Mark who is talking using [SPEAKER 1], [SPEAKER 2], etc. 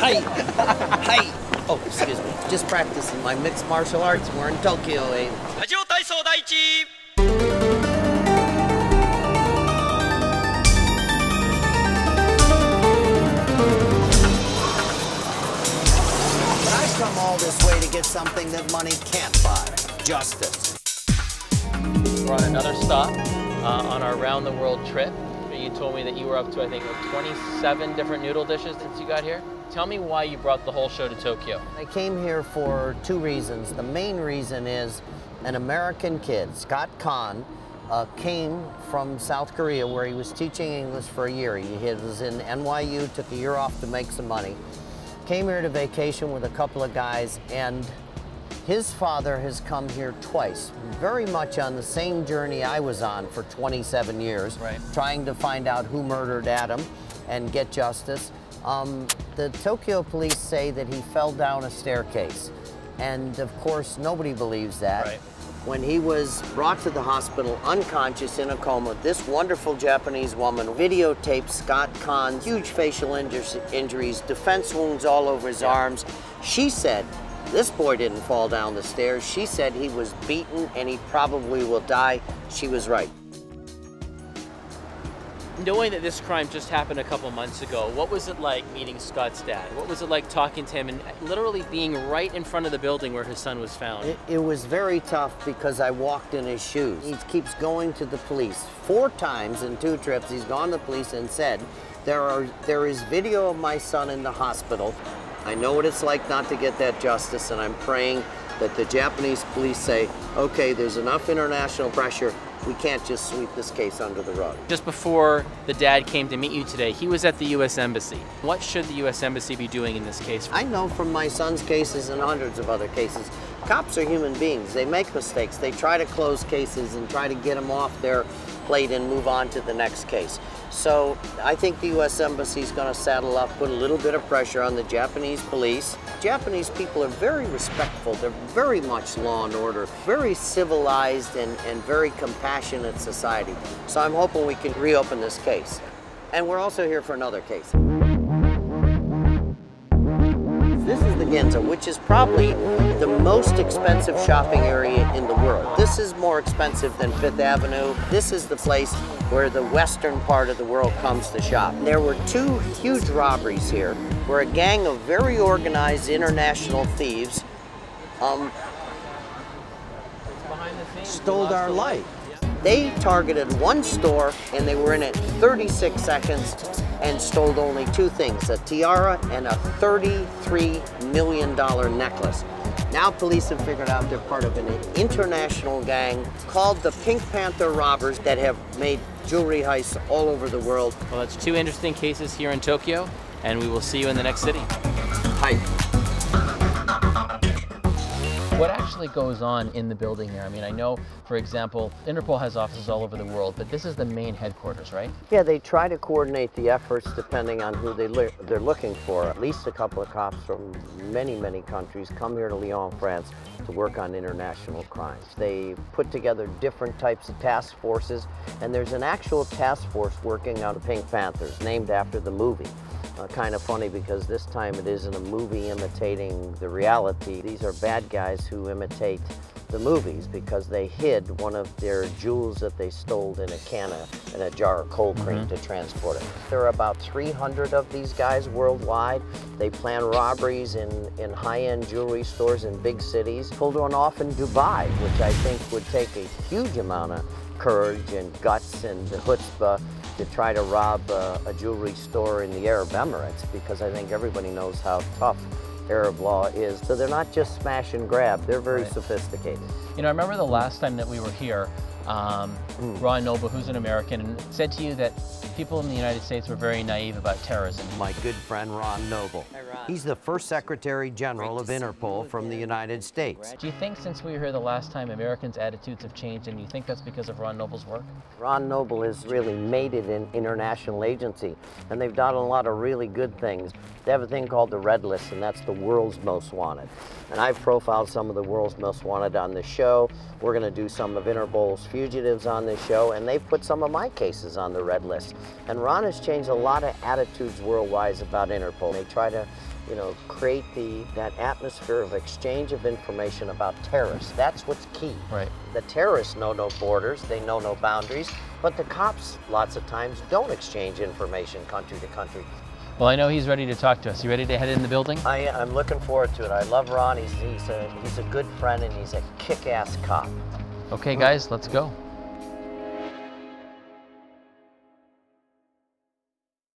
[SPEAKER 1] Hi. Hi. Oh, excuse me. Just practicing my mixed martial arts. We're in Tokyo, eh? But I've come all this way to get something that money can't buy. Justice.
[SPEAKER 2] We're on another stop on our round-the-world trip. You told me that you were up to, I think, 27 different noodle dishes since you got here. Tell me why you brought the whole show to Tokyo.
[SPEAKER 1] I came here for two reasons. The main reason is an American kid, Scott Kahn, came from South Korea where he was teaching English for a year. He was in NYU, took a year off to make some money. Came here to vacation with a couple of guys, and his father has come here twice, very much on the same journey I was on for 27 years,
[SPEAKER 2] right,
[SPEAKER 1] trying to find out who murdered Adam and get justice. The Tokyo police say that he fell down a staircase, and of course nobody believes that.
[SPEAKER 2] Right.
[SPEAKER 1] When he was brought to the hospital unconscious in a coma, this wonderful Japanese woman videotaped Scott Kahn's huge facial injuries, defense wounds all over his arms. She said, this boy didn't fall down the stairs. She said he was beaten and he probably will die. She was right.
[SPEAKER 2] Knowing that this crime just happened a couple months ago, what was it like meeting Scott's dad? What was it like talking to him and literally being right in front of the building where his son was found?
[SPEAKER 1] It was very tough because I walked in his shoes. He keeps going to the police. 4 times in 2 trips, he's gone to the police and said, there is video of my son in the hospital. I know what it's like not to get that justice, and I'm praying that the Japanese police say, okay, there's enough international pressure, we can't just sweep this case under the rug.
[SPEAKER 2] Just before the dad came to meet you today, he was at the U.S. Embassy. What should the U.S. Embassy be doing in this case?
[SPEAKER 1] I know from my son's cases and hundreds of other cases, cops are human beings. They make mistakes. They try to close cases and try to get them off their plate and move on to the next case. So I think the U.S. Embassy is going to saddle up, put a little bit of pressure on the Japanese police. Japanese people are very respectful. They're very much law and order, very civilized and very compassionate society. So I'm hoping we can reopen this case. And we're also here for another case. This is the Ginza, which is probably the most expensive shopping area in the world. This is more expensive than Fifth Avenue. This is the place where the western part of the world comes to shop. There were 2 huge robberies here where a gang of very organized international thieves stole our light. They targeted 1 store and they were in it 36 seconds and stole only 2 things, a tiara and a $33 million necklace. Now police have figured out they're part of an international gang called the Pink Panther Robbers that have made jewelry heists all over the world.
[SPEAKER 2] Well, that's 2 interesting cases here in Tokyo, and we will see you in the next city.
[SPEAKER 1] Hi.
[SPEAKER 2] What actually goes on in the building here? I mean, I know, for example, Interpol has offices all over the world, but this is the main headquarters, right?
[SPEAKER 1] Yeah, they try to coordinate the efforts depending on who they're looking for. At least a couple of cops from many, many countries come here to Lyon, France to work on international crimes. They put together different types of task forces, and there's an actual task force working on the Pink Panthers, named after the movie. Kind of funny because this time it isn't a movie imitating the reality. These are bad guys who imitate the movies because they hid one of their jewels that they stole in a jar of cold cream to transport it. There are about 300 of these guys worldwide. They plan robberies in high-end jewelry stores in big cities. Pulled one off in Dubai, which I think would take a huge amount of courage and guts and chutzpah to try to rob a jewelry store in the Arab Emirates, because I think everybody knows how tough Arab law is. So they're not just smash and grab, they're very sophisticated.
[SPEAKER 2] You know, I remember the last time that we were here, Ron Noble, who's an American, said to you that people in the United States were very naive about terrorism.
[SPEAKER 1] My good friend Ron Noble.
[SPEAKER 2] Hi, Ron.
[SPEAKER 1] He's the first Secretary General of Interpol from the United States.
[SPEAKER 2] Do you think since we were here the last time, Americans' attitudes have changed, and you think that's because of Ron Noble's work?
[SPEAKER 1] Ron Noble has really made it an international agency, and they've done a lot of really good things. They have a thing called the Red List, and that's the world's most wanted. And I've profiled some of the world's most wanted on this show. We're going to do some of Interpol's fugitives on this show, and they've put some of my cases on the Red List. And Ron has changed a lot of attitudes worldwide about Interpol. They try to you know, create that atmosphere of exchange of information about terrorists. That's what's key.
[SPEAKER 2] Right.
[SPEAKER 1] The terrorists know no borders, they know no boundaries, but the cops lots of times don't exchange information country to country.
[SPEAKER 2] Well, I know he's ready to talk to us. You ready to head in the building?
[SPEAKER 1] I'm looking forward to it. I love Ron. He's a good friend and he's a kick-ass cop.
[SPEAKER 2] Okay, guys, let's go.